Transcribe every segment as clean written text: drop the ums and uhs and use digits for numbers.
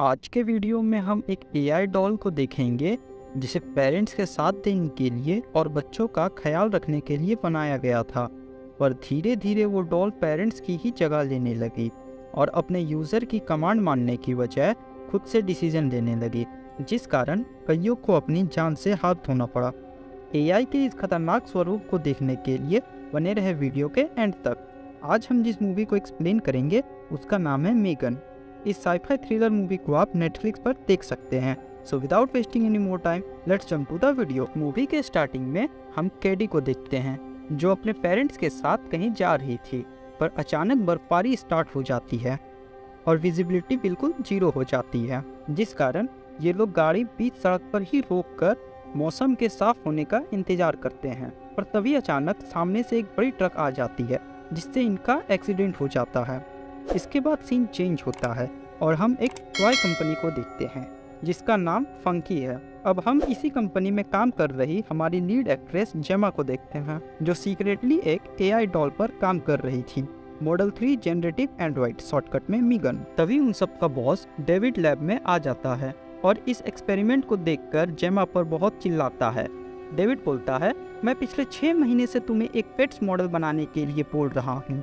आज के वीडियो में हम एक एआई डॉल को देखेंगे जिसे पेरेंट्स के साथ देने के लिए और बच्चों का ख्याल रखने के लिए बनाया गया था। पर धीरे धीरे वो डॉल पेरेंट्स की ही जगह लेने लगी और अपने यूज़र की कमांड मानने की बजाय खुद से डिसीजन लेने लगी, जिस कारण कईयों को अपनी जान से हाथ धोना पड़ा। एआई के इस खतरनाक स्वरूप को देखने के लिए बने रहे वीडियो के एंड तक। आज हम जिस मूवी को एक्सप्लेन करेंगे उसका नाम है मेगन। इस साइफाई थ्रिलर मूवी को आप नेटफ्लिक्स पर देख सकते हैं। So without wasting any more time let's jump to the video. Movie के स्टार्टिंग में हम कैडी को देखते हैं जो अपने पेरेंट्स के साथ कहीं जा रही थी, पर अचानक बर्फबारी स्टार्ट हो जाती है और विजिबिलिटी बिल्कुल जीरो हो जाती है, जिस कारण ये लोग गाड़ी बीच सड़क पर ही रोक कर मौसम के साफ होने का इंतजार करते हैं। पर तभी अचानक सामने से एक बड़ी ट्रक आ जाती है जिससे इनका एक्सीडेंट हो जाता है। इसके बाद सीन चेंज होता है और हम एक टॉय कंपनी को देखते हैं जिसका नाम फंकी है। अब हम इसी कंपनी में काम कर रही हमारी लीड एक्ट्रेस जेमा को देखते हैं जो सीक्रेटली एक एआई डॉल पर काम कर रही थी, मॉडल 3 जनरेटिव एंड्रॉइड, शॉर्टकट में मीगन। तभी उन सब का बॉस डेविड लैब में आ जाता है और इस एक्सपेरिमेंट को देखकर जेमा पर बहुत चिल्लाता है। डेविड बोलता है, मैं पिछले 6 महीने से तुम्हें एक पेट्स मॉडल बनाने के लिए बोल रहा हूँ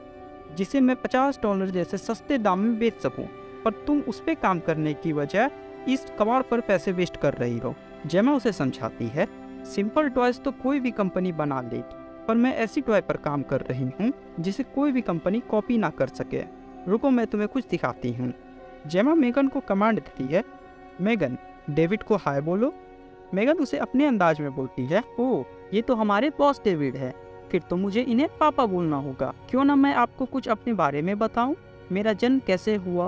जिसे मैं $50 जैसे सस्ते दाम में बेच सकूं, पर तुम उस पर काम करने की बजाय इस कबाड़ पर पैसे वेस्ट कर रही हो। जेमा उसे समझाती है, सिंपल टॉयज तो कोई भी कंपनी बना लेगी, पर मैं ऐसी टॉय पर काम कर रही हूँ जिसे कोई भी कंपनी कॉपी ना कर सके। रुको मैं तुम्हें कुछ दिखाती हूँ। जेमा मेगन को कमांड देती है, मेगन डेविड को हाय बोलो। मेगन उसे अपने अंदाज में बोलती है, ओह ये तो हमारे बॉस डेविड है, फिर तो मुझे इन्हें पापा बोलना होगा। क्यों ना मैं आपको कुछ अपने बारे में बताऊं, मेरा जन्म कैसे हुआ।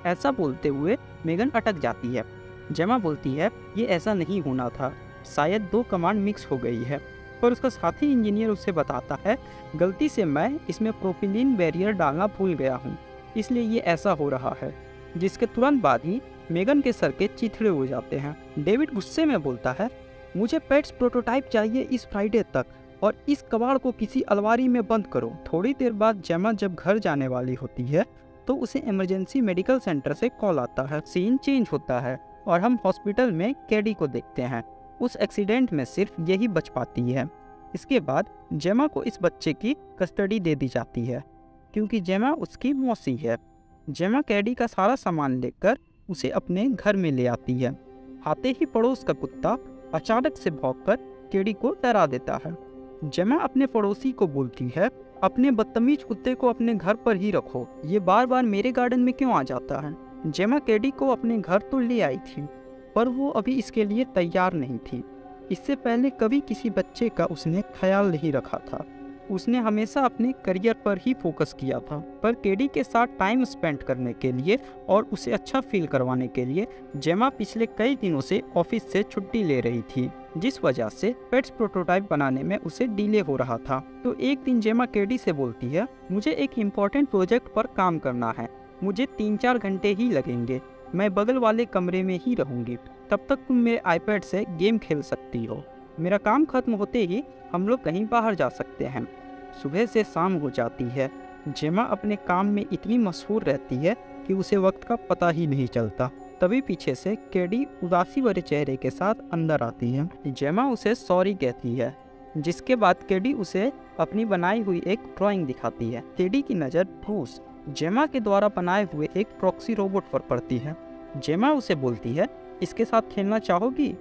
ऐसा बोलते हुए मेगन अटक जाती है। जेमा बोलती है, ये ऐसा नहीं होना था, शायद 2 कमांड मिक्स हो गई है। पर उसका साथी इंजीनियर उसे बताता है, गलती से मैं इसमें प्रोपिलीन बैरियर डालना भूल गया हूँ, इसलिए ये ऐसा हो रहा है। जिसके तुरंत बाद ही मेगन के सर के चिथड़े हो जाते हैं। डेविड गुस्से में बोलता है, मुझे पेट्स प्रोटोटाइप चाहिए इस फ्राइडे तक और इस कबाड़ को किसी अलमारी में बंद करो। थोड़ी देर बाद जेमा जब घर जाने वाली होती है तो उसे इमरजेंसी मेडिकल सेंटर से कॉल आता है। सीन चेंज होता है और हम हॉस्पिटल में कैडी को देखते हैं। उस एक्सीडेंट में सिर्फ यही बच पाती है। इसके बाद जेमा को इस बच्चे की कस्टडी दे दी जाती है क्योंकि जेमा उसकी मौसी है। जेमा कैडी का सारा सामान लेकर उसे अपने घर में ले आती है। आते ही पड़ोस का कुत्ता अचानक से भौंककर कैडी को डरा देता है। जेमा अपने पड़ोसी को बोलती है, अपने बदतमीज कुत्ते को अपने घर पर ही रखो, ये बार बार मेरे गार्डन में क्यों आ जाता है। जेमा कैडी को अपने घर तो ले आई थी, पर वो अभी इसके लिए तैयार नहीं थी। इससे पहले कभी किसी बच्चे का उसने ख्याल नहीं रखा था। उसने हमेशा अपने करियर पर ही फोकस किया था। पर कैडी के साथ टाइम स्पेंड करने के लिए और उसे अच्छा फील करवाने के लिए जेमा पिछले कई दिनों से ऑफिस से छुट्टी ले रही थी, जिस वजह से पेट्स प्रोटोटाइप बनाने में उसे डिले हो रहा था। तो एक दिन जेमा कैडी से बोलती है, मुझे एक इम्पोर्टेंट प्रोजेक्ट पर काम करना है, मुझे 3-4 घंटे ही लगेंगे, मैं बगल वाले कमरे में ही रहूँगी, तब तक तुम मेरे आईपैड से गेम खेल सकती हो। मेरा काम खत्म होते ही हम लोग कहीं बाहर जा सकते हैं। सुबह से शाम हो जाती है। जेमा अपने काम में इतनी मशहूर रहती है कि उसे वक्त का पता ही नहीं चलता। तभी पीछे से कैडी उदासी भरे चेहरे के साथ अंदर आती है। जेमा उसे सॉरी कहती है, जिसके बाद कैडी उसे अपनी बनाई हुई एक ड्राइंग दिखाती है। कैडी की नज़र ब्रूस, जेमा के द्वारा बनाए हुए एक प्रॉक्सी रोबोट पर पड़ती है। जेमा उसे बोलती है, इसके साथ खेलना चाहोगी।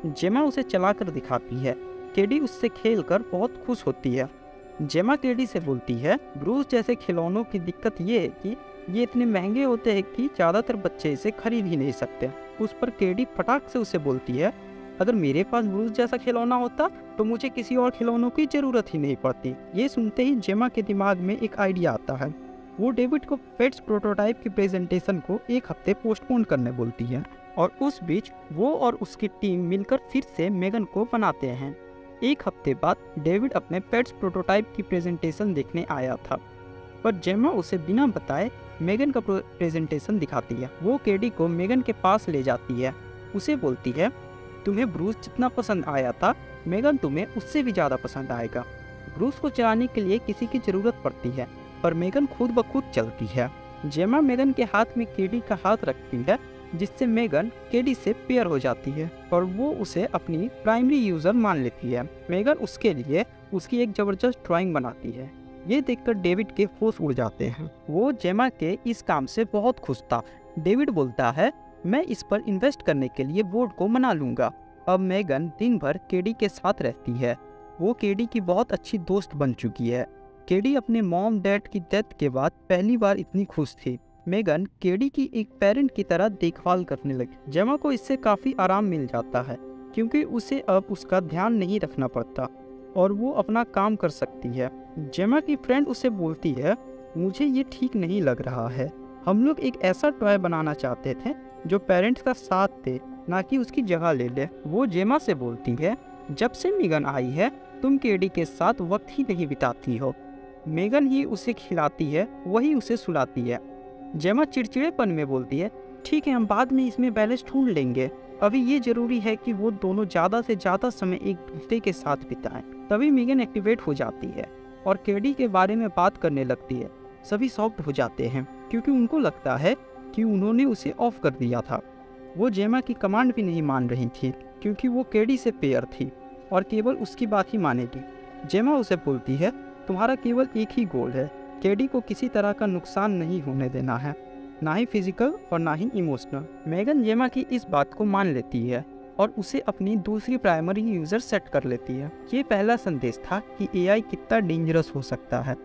जेमा उसे चलाकर दिखाती है। कैडी उससे खेलकर बहुत खुश होती है। जेमा कैडी से बोलती है, ब्रूस जैसे खिलौनों की दिक्कत ये है कि ये इतने महंगे होते हैं कि ज़्यादातर बच्चे इसे खरीद ही नहीं सकते। उस पर कैडी फटाक से उसे बोलती है, अगर मेरे पास ब्रूस जैसा खिलौना होता तो मुझे किसी और खिलौनों की ज़रूरत ही नहीं पड़ती। ये सुनते ही जेमा के दिमाग में एक आइडिया आता है। वो डेविड को पेट्स प्रोटोटाइप की प्रेजेंटेशन को 1 हफ्ते पोस्टपोन करने बोलती है और उस बीच वो और उसकी टीम मिलकर फिर से मेगन को बनाते हैं। 1 हफ्ते बाद डेविड अपने पेट्स प्रोटोटाइप की प्रेजेंटेशन देखने आया था, पर जेमा उसे बिना बताए मेगन का प्रेजेंटेशन दिखाती है। वो कैडी को मेगन के पास ले जाती है। उसे बोलती है, तुम्हें ब्रूस जितना पसंद आया था मेगन तुम्हें उससे भी ज़्यादा पसंद आएगा। ब्रूस को चलाने के लिए किसी की ज़रूरत पड़ती है, पर मेगन खुद ब खुद चलती है। जेमा मेगन के हाथ में केडी का हाथ रखती है, जिससे मेगन केडी से पेयर हो जाती है और वो उसे अपनी प्राइमरी यूजर मान लेती है। मेगन उसके लिए उसकी एक जबरदस्त ड्राइंग बनाती है। ये देखकर डेविड के होश उड़ जाते हैं। वो जेमा के इस काम से बहुत खुश था। डेविड बोलता है, मैं इस पर इन्वेस्ट करने के लिए बोर्ड को मना लूंगा। अब मेगन दिन भर केडी के साथ रहती है। वो केडी की बहुत अच्छी दोस्त बन चुकी है। केडी अपने मॉम डैड की डेथ के बाद पहली बार इतनी खुश थी। मेगन केडी की एक पेरेंट की तरह देखभाल करने लगी। जेमा को इससे काफ़ी आराम मिल जाता है, क्योंकि उसे अब उसका ध्यान नहीं रखना पड़ता और वो अपना काम कर सकती है। जेमा की फ्रेंड उसे बोलती है, मुझे ये ठीक नहीं लग रहा है। हम लोग एक ऐसा टॉय बनाना चाहते थे जो पेरेंट्स का साथ दे, ना कि उसकी जगह ले ले। वो जेमा से बोलती है, जब से मेगन आई है तुम केडी के साथ वक्त ही नहीं बिताती हो। मेगन ही उसे खिलाती है, वही उसे सुलाती है। जेमा चिड़चिड़ेपन में बोलती है, ठीक है, हम बाद में इसमें बैलेंस ढूंढ लेंगे। अभी ये जरूरी है कि वो दोनों ज़्यादा से ज़्यादा समय एक दूसरे के साथ बिताएं। तभी मेगन एक्टिवेट हो जाती है और केडी के बारे में बात करने लगती है। सभी शॉक्ड हो जाते हैं, क्योंकि उनको लगता है कि उन्होंने उसे ऑफ कर दिया था। वो जेमा की कमांड भी नहीं मान रही थी, क्योंकि वो केडी से पेयर थी और केवल उसकी बात ही मानेगी। जेमा उसे बोलती है, तुम्हारा केवल एक ही गोल है, केडी को किसी तरह का नुकसान नहीं होने देना है, ना ही फिजिकल और ना ही इमोशनल। मेगन जेमा की इस बात को मान लेती है और उसे अपनी दूसरी प्राइमरी यूजर सेट कर लेती है। ये पहला संदेश था कि एआई कितना डेंजरस हो सकता है।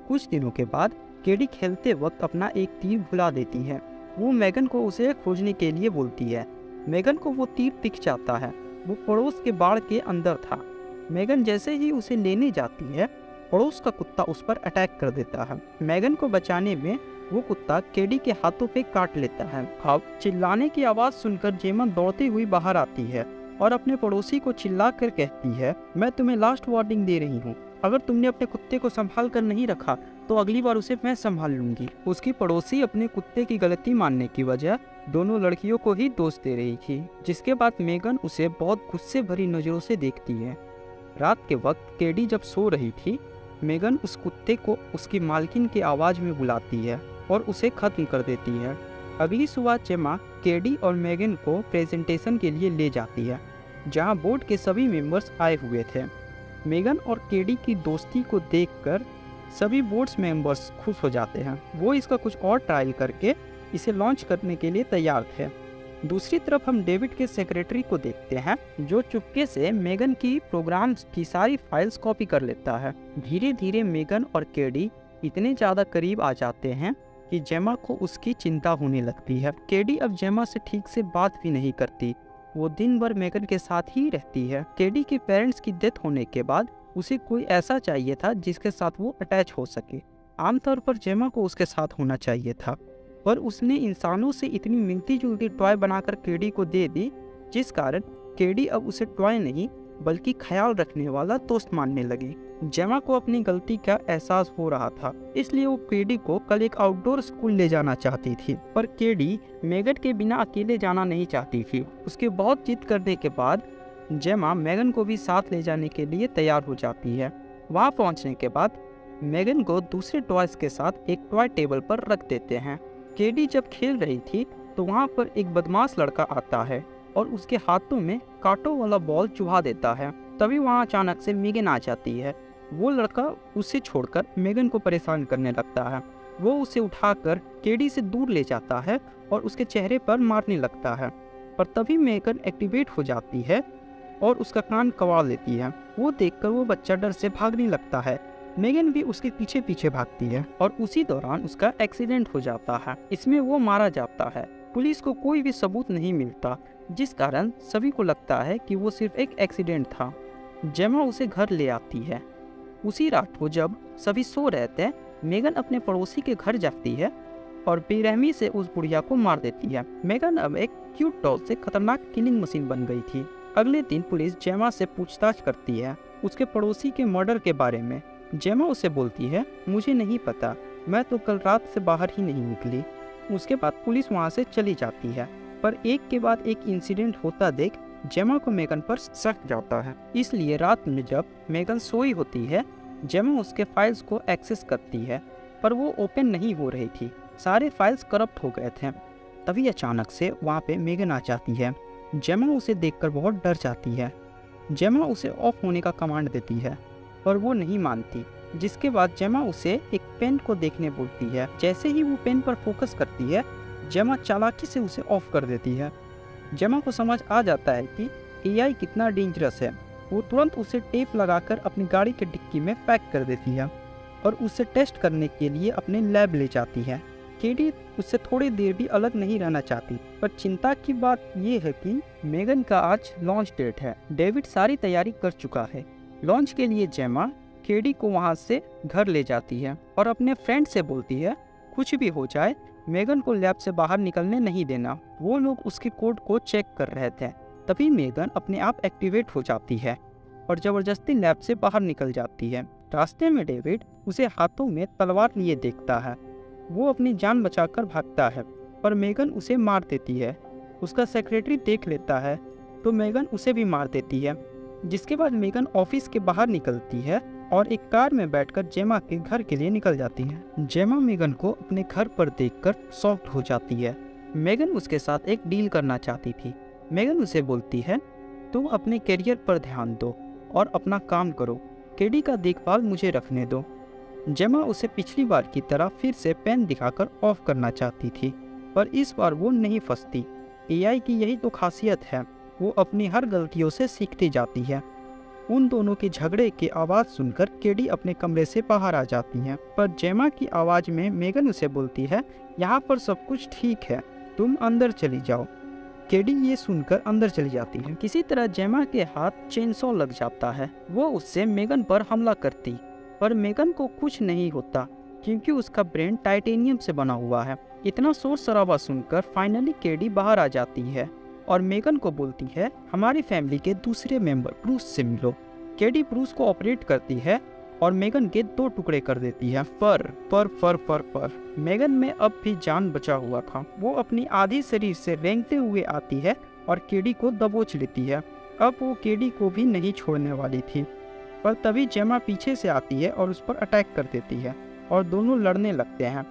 कुछ दिनों के बाद केडी खेलते वक्त अपना एक तीर भुला देती है। वो मेगन को उसे खोजने के लिए बोलती है। मेगन को वो तीर दिख जाता है। वो पड़ोस के बाड़ के अंदर था। मेगन जैसे ही उसे लेने जाती है, पड़ोस का कुत्ता उस पर अटैक कर देता है। मेगन को बचाने में वो कुत्ता केडी के हाथों पे काट लेता है। अब चिल्लाने की आवाज़ सुनकर जेमा दौड़ती हुई बाहर आती है और अपने पड़ोसी को चिल्लाकर कहती है, मैं तुम्हें लास्ट वार्निंग दे रही हूँ, अगर तुमने अपने कुत्ते को संभाल कर नहीं रखा तो अगली बार उसे मैं संभाल लूंगी। उसकी पड़ोसी अपने कुत्ते की गलती मानने की वजह दोनों लड़कियों को ही दोष दे रही थी, जिसके बाद मेगन उसे बहुत गुस्से भरी नज़रों से देखती है। रात के वक्त केडी जब सो रही थी, मेगन उस कुत्ते को उसकी मालकिन की आवाज़ में बुलाती है और उसे खत्म कर देती है। अगली सुबह जेमा केडी और मेगन को प्रेजेंटेशन के लिए ले जाती है, जहां बोर्ड के सभी मेंबर्स आए हुए थे। मेगन और केडी की दोस्ती को देखकर सभी बोर्ड्स मेंबर्स खुश हो जाते हैं। वो इसका कुछ और ट्रायल करके इसे लॉन्च करने के लिए तैयार थे। दूसरी तरफ हम डेविड के सेक्रेटरी को देखते हैं, जो चुपके से मेगन की प्रोग्राम्स की सारी फाइल्स कॉपी कर लेता है। धीरे धीरे मेगन और केडी इतने ज़्यादा करीब आ जाते हैं कि जेमा को उसकी चिंता होने लगती है। केडी अब जेमा से ठीक से बात भी नहीं करती। वो दिन भर मेगन के साथ ही रहती है। केडी के पेरेंट्स की डेथ होने के बाद उसे कोई ऐसा चाहिए था जिसके साथ वो अटैच हो सके। आमतौर पर जेमा को उसके साथ होना चाहिए था, पर उसने इंसानों से इतनी मिलती जुलती टॉय बनाकर केडी को दे दी, जिस कारण केडी अब उसे टॉय नहीं बल्कि ख्याल रखने वाला दोस्त मानने लगी। जेमा को अपनी गलती का एहसास हो रहा था, इसलिए वो केडी को कल एक आउटडोर स्कूल ले जाना चाहती थी, पर केडी मेगन के बिना अकेले जाना नहीं चाहती थी। उसके बहुत जिद करने के बाद जेमा मेगन को भी साथ ले जाने के लिए तैयार हो जाती है। वहाँ पहुँचने के बाद मेगन को दूसरे टॉयज के साथ एक टॉय टेबल पर रख देते हैं। केडी जब खेल रही थी तो वहाँ पर एक बदमाश लड़का आता है और उसके हाथों में कांटों वाला बॉल चुभा देता है। तभी वहाँ अचानक से मेगन आ जाती है। वो लड़का उसे छोड़कर मेगन को परेशान करने लगता है। वो उसे उठाकर केडी से दूर ले जाता है और उसके चेहरे पर मारने लगता है, पर तभी मेगन एक्टिवेट हो जाती है और उसका कान कवा लेती है। वो देखकर वो बच्चा डर से भागने लगता है। मेगन भी उसके पीछे पीछे भागती है और उसी दौरान उसका एक्सीडेंट हो जाता है। इसमें वो मारा जाता है। पुलिस को कोई भी सबूत नहीं मिलता, जिस कारण सभी को लगता है कि वो सिर्फ एक एक्सीडेंट था। जेमा उसे घर ले आती है। उसी रात को जब सभी सो रहे थे, मेगन अपने पड़ोसी के घर जाती है और बेरहमी से उस बुढ़िया को मार देती है। मेगन अब एक क्यूट डॉल से खतरनाक किलिंग मशीन बन गई थी। अगले दिन पुलिस जेमा से पूछताछ करती है उसके पड़ोसी के मर्डर के बारे में। जेमा उसे बोलती है, मुझे नहीं पता, मैं तो कल रात से बाहर ही नहीं निकली। उसके बाद पुलिस वहाँ से चली जाती है, पर एक के बाद एक इंसिडेंट होता देख जेमा को मेगन पर शक जाता है। इसलिए रात में जब मेगन सोई होती है, जेमा उसके फाइल्स को एक्सेस करती है, पर वो ओपन नहीं हो रही थी। सारे फाइल्स करप्ट हो गए थे। तभी अचानक से वहाँ पे मेगन आ जाती है। जेमा उसे देखकर बहुत डर जाती है। जेमा उसे ऑफ होने का कमांड देती है पर वो नहीं मानती, जिसके बाद जेमा उसे एक पेन को देखने बोलती है। जैसे ही वो पेन पर फोकस करती है, जेमा चालाकी से उसे ऑफ कर देती है। जेमा को समझ आ जाता है कि एआई कितना डेंजरस है। वो तुरंत उसे टेप लगाकर अपनी गाड़ी के डिक्की में पैक कर देती है और उसे टेस्ट करने के लिए अपने लैब ले जाती है। केडी उससे थोड़ी देर भी अलग नहीं रहना चाहती, पर चिंता की बात यह है कि मेगन का आज लॉन्च डेट है। डेविड सारी तैयारी कर चुका है। लॉन्च के लिए जेमा केडी को वहां से घर ले जाती है और अपने फ्रेंड से बोलती है कुछ भी हो जाए मेगन को लैब से बाहर निकलने नहीं देना। वो लोग उसके कोड को चेक कर रहे थे। तभी मेगन अपने आप एक्टिवेट हो जाती है और ज़बरदस्ती लैब से बाहर निकल जाती है। रास्ते में डेविड उसे हाथों में तलवार लिए देखता है। वो अपनी जान बचाकर भागता है पर मेगन उसे मार देती है। उसका सेक्रेटरी देख लेता है तो मेगन उसे भी मार देती है। जिसके बाद मेगन ऑफिस के बाहर निकलती है और एक कार में बैठकर जेमा के घर के लिए निकल जाती है। जेमा मेगन को अपने घर पर देखकर शॉक्ड हो जाती है। मेगन उसके साथ एक डील करना चाहती थी। मेगन उसे बोलती है तुम अपने करियर पर ध्यान दो और अपना काम करो, केडी का देखभाल मुझे रखने दो। जेमा उसे पिछली बार की तरह फिर से पेन दिखाकर ऑफ करना चाहती थी, पर इस बार वो नहीं फंसती। एआई की यही तो खासियत है, वो अपनी हर गलतियों से सीखती जाती है। उन दोनों के झगड़े की आवाज़ सुनकर केडी अपने कमरे से बाहर आ जाती है, पर जेमा की आवाज़ में मेगन उसे बोलती है यहाँ पर सब कुछ ठीक है, तुम अंदर चली जाओ। केडी ये सुनकर अंदर चली जाती है। किसी तरह जेमा के हाथ चेनसॉ लग जाता है। वो उससे मेगन पर हमला करती, पर मेगन को कुछ नहीं होता क्योंकि उसका ब्रेन टाइटेनियम से बना हुआ है। इतना शोर शराबा सुनकर फाइनली केडी बाहर आ जाती है और मेगन को बोलती है हमारी फैमिली के दूसरे मेंबर ब्रूस से मिलो। केडी ब्रूस को ऑपरेट करती है और मेगन के 2 टुकड़े कर देती है। पर मेगन में अब भी जान बचा हुआ था। वो अपनी आधी शरीर से रेंगते हुए आती है और केडी को दबोच लेती है। अब वो केडी को भी नहीं छोड़ने वाली थी, पर तभी जेमा पीछे से आती है और उस पर अटैक कर देती है और दोनों लड़ने लगते हैं।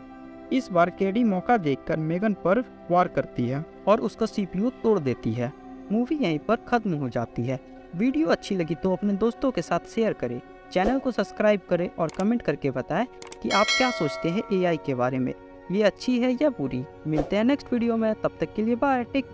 इस बार केडी मौका देखकर मेगन पर वार करती है और उसका सीपीयू तोड़ देती है। मूवी यहीं पर खत्म हो जाती है। वीडियो अच्छी लगी तो अपने दोस्तों के साथ शेयर करें, चैनल को सब्सक्राइब करें और कमेंट करके बताएं कि आप क्या सोचते हैं एआई के बारे में, ये अच्छी है या बुरी। मिलते हैं नेक्स्ट वीडियो में, तब तक के लिए बाय, टेक केयर।